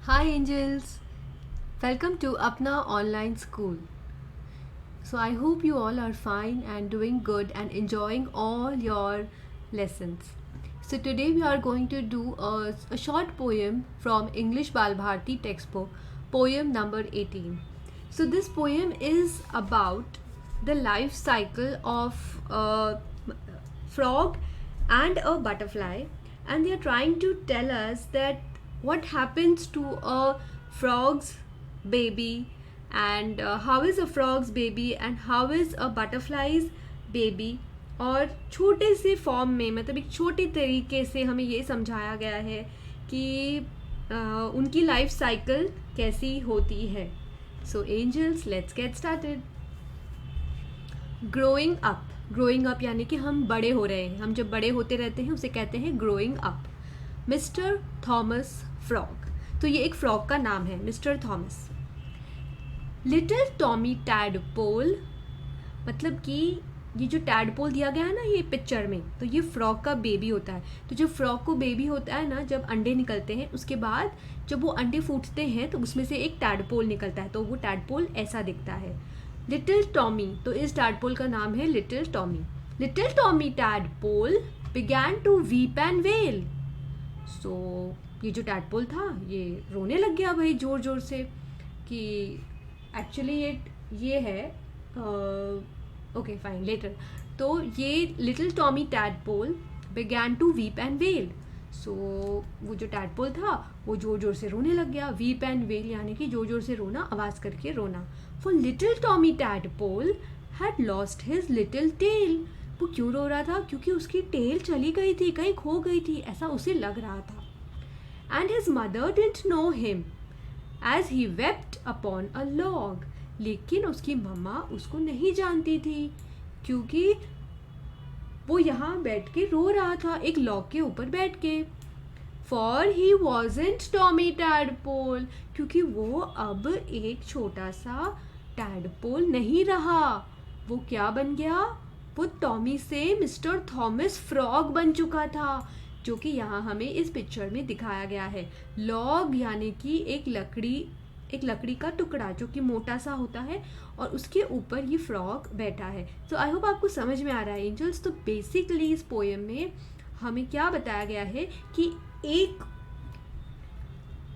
Hi angels, welcome to Apna Online School. So I hope you all are fine and doing good and enjoying all your lessons. So today we are going to do a short poem from English Bal Bharati textbook, poem number 18. So this poem is about the life cycle of a frog and a butterfly, and they are trying to tell us that what happens to a frog's baby, and how is a frog's baby and how is a butterfly's baby. और छोटे से form में मतलब एक छोटे तरीके से हमें ये समझाया गया है कि उनकी लाइफ साइकिल कैसी होती है. So angels, let's get started. Growing up यानी कि हम बड़े हो रहे हैं. हम जब बड़े होते रहते हैं उसे कहते हैं growing up. Mister Thomas frog, तो ये एक फ्रॉग का नाम है, mister Thomas. Little Tommy tadpole, मतलब कि ये जो टैडपोल दिया गया है ना ये पिक्चर में, तो ये फ्रॉग का बेबी होता है. तो जब फ्रॉग को बेबी होता है ना, जब अंडे निकलते हैं उसके बाद जब वो अंडे फूटते हैं तो उसमें से एक टैडपोल निकलता है, तो वो टैडपोल ऐसा दिखता है. लिटिल टॉमी, तो इस टैडपोल का नाम है little Tommy. Little Tommy tadpole began to weep and wail. So ये जो टैडपोल था ये रोने लग गया भाई जोर जोर से, कि एक्चुअली ये है ओके फाइन लेटर. तो ये little Tommy tadpole began to weep and wail. So वो जो टैडपोल था वो जोर जोर से रोने लग गया. वीप एंड वेल यानी कि जोर जोर से रोना, आवाज़ करके रोना. For little Tommy Tadpole had lost his little tail. वो क्यों रो रहा था? क्योंकि उसकी टेल चली गई थी, कहीं खो गई थी, ऐसा उसे लग रहा था. And his mother didn't know him as he wept upon a log. लेकिन उसकी मम्मा उसको नहीं जानती थी क्योंकि वो यहाँ बैठ के रो रहा था, एक लॉग के ऊपर बैठ के. For he wasn't Tommy tadpole, क्योंकि वो अब एक छोटा सा टैडपोल नहीं रहा. वो क्या बन गया? वो टॉमी से मिस्टर थॉमस फ्रॉग बन चुका था, जो कि यहाँ हमें इस पिक्चर में दिखाया गया है. लॉग यानी कि एक लकड़ी का टुकड़ा जो कि मोटा सा होता है और उसके ऊपर ये फ्रॉग बैठा है. तो आई होप आपको समझ में आ रहा है एंजल्स. तो बेसिकली इस पोएम में हमें क्या बताया गया है कि एक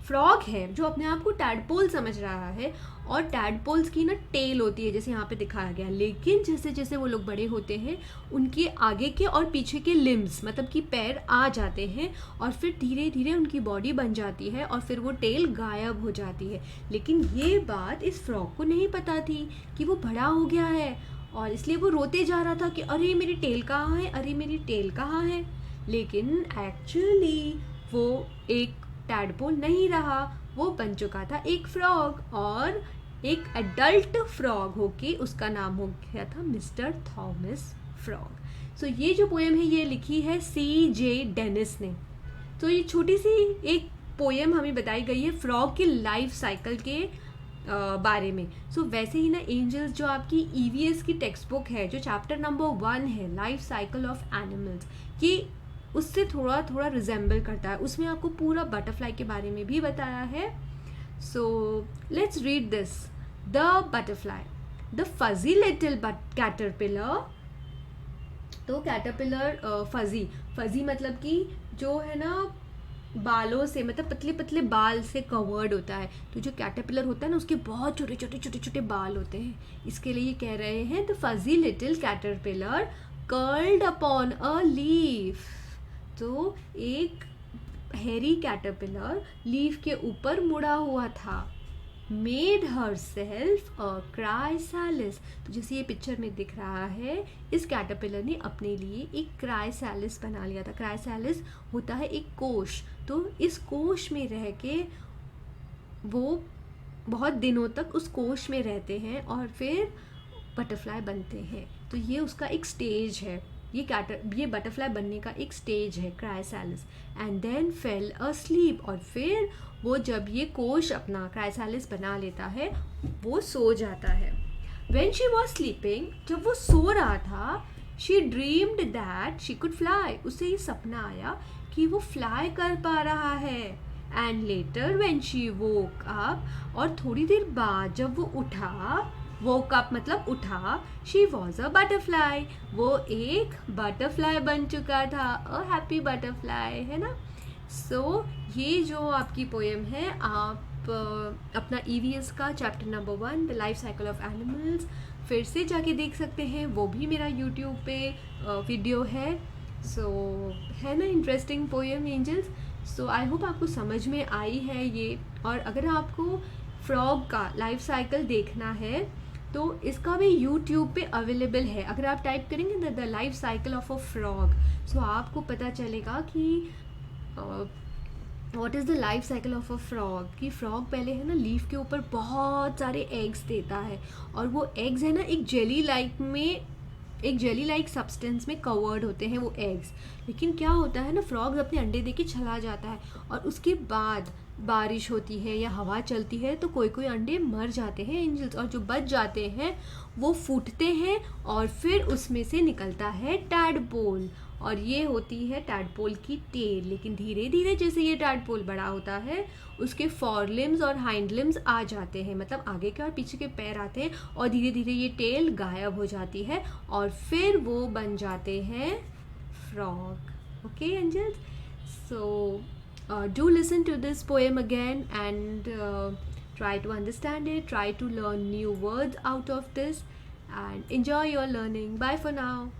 फ्रॉग है जो अपने आप को टैडपोल समझ रहा है, और टैडपोल्स की ना टेल होती है जैसे यहाँ पे दिखाया गया. लेकिन जैसे जैसे वो लोग बड़े होते हैं उनके आगे के और पीछे के लिम्स मतलब कि पैर आ जाते हैं, और फिर धीरे धीरे उनकी बॉडी बन जाती है और फिर वो टेल गायब हो जाती है. लेकिन ये बात इस फ्रॉग को नहीं पता थी कि वो बड़ा हो गया है, और इसलिए वो रोते जा रहा था कि अरे मेरी टेल कहाँ है, अरे मेरी टेल कहाँ है. लेकिन एक्चुअली वो एक टैडपोल नहीं रहा, वो बन चुका था एक फ्रॉग, और एक एडल्ट फ्रॉग होके उसका नाम हो गया था मिस्टर थॉमस फ्रॉग. सो ये जो पोएम है ये लिखी है C.J. डेनिस ने. तो ये छोटी सी एक पोएम हमें बताई गई है फ्रॉग की लाइफ साइकिल के बारे में. सो वैसे ही ना एंजल्स, जो आपकी EVS की टेक्स्ट बुक है, जो चैप्टर नंबर 1 है लाइफ साइकिल ऑफ एनिमल्स, ये उससे थोड़ा थोड़ा रिजेंबल करता है. उसमें आपको पूरा बटरफ्लाई के बारे में भी बताया है. So let's read this. The butterfly, the fuzzy little caterpillar. तो कैटरपिलर फजी मतलब कि जो है ना बालों से, मतलब पतले पतले बाल से कवर्ड होता है. तो जो कैटरपिलर होता है ना उसके बहुत छोटे छोटे छोटे छोटे बाल होते हैं, इसके लिए ये कह रहे हैं the fuzzy little caterpillar curled upon a leaf. तो एक हेरी कैटरपिलर लीफ के ऊपर मुड़ा हुआ था. मेड हर सेल्फ अ क्राइसैलिस. तो जैसे ये पिक्चर में दिख रहा है, इस कैटरपिलर ने अपने लिए एक क्राइसैलिस बना लिया था. क्राइसैलिस होता है एक कोश. तो इस कोश में रह के वो बहुत दिनों तक उस कोश में रहते हैं और फिर बटरफ्लाई बनते हैं. तो ये उसका एक स्टेज है, ये बटरफ्लाई बनने का एक स्टेज है, क्राइसैलिस. एंड देन फेल अस्लीप, और फिर वो जब ये कोश अपना क्राइसैलिस बना लेता है वो सो जाता है. व्हेन शी वॉज स्लीपिंग, जब वो सो रहा था, she dreamed that she could fly. उसे ये सपना आया कि वो फ्लाई कर पा रहा है. And later when she woke up, और थोड़ी देर बाद जब वो उठा, वोक अप मतलब उठा, शी वॉज अ बटरफ्लाई, वो एक बटरफ्लाई बन चुका था, अ हैप्पी बटरफ्लाई, है ना। सो ये जो आपकी पोएम है, आप अपना EVS का chapter number 1 the life cycle of animals फिर से जाके देख सकते हैं, वो भी मेरा यूट्यूब पे वीडियो है। सो है ना interesting poem angels. So I hope आपको समझ में आई है ये। और अगर आपको फ्रॉग का लाइफ साइकिल देखना है तो इसका भी यूट्यूब पे अवेलेबल है। अगर आप टाइप करेंगे the life cycle of a frog, so आपको पता चलेगा कि what is the life cycle of a frog. कि फ्रॉग पहले है ना लीफ के ऊपर बहुत सारे एग्स देता है, और वो एग्स है ना एक जेली लाइक सब्सटेंस में कवर्ड होते हैं वो एग्स। लेकिन क्या होता है ना, फ्रॉग्स अपने अंडे दे के चला जाता है, और उसके बाद बारिश होती है या हवा चलती है तो कोई कोई अंडे मर जाते हैं एंजल्स, और जो बच जाते हैं वो फूटते हैं, और फिर उसमें से निकलता है टैडपोल, और ये होती है टैडपोल की टेल। लेकिन धीरे धीरे जैसे ये टैडपोल बड़ा होता है, उसके फॉर लिम्स और हाइंड लिम्स आ जाते हैं, मतलब आगे के और पीछे के पैर आते हैं, और धीरे धीरे ये टेल गायब हो जाती है, और फिर वो बन जाते हैं frog. Okay angels, so do listen to this poem again, and try to understand it, try to learn new words out of this, and enjoy your learning. Bye for now.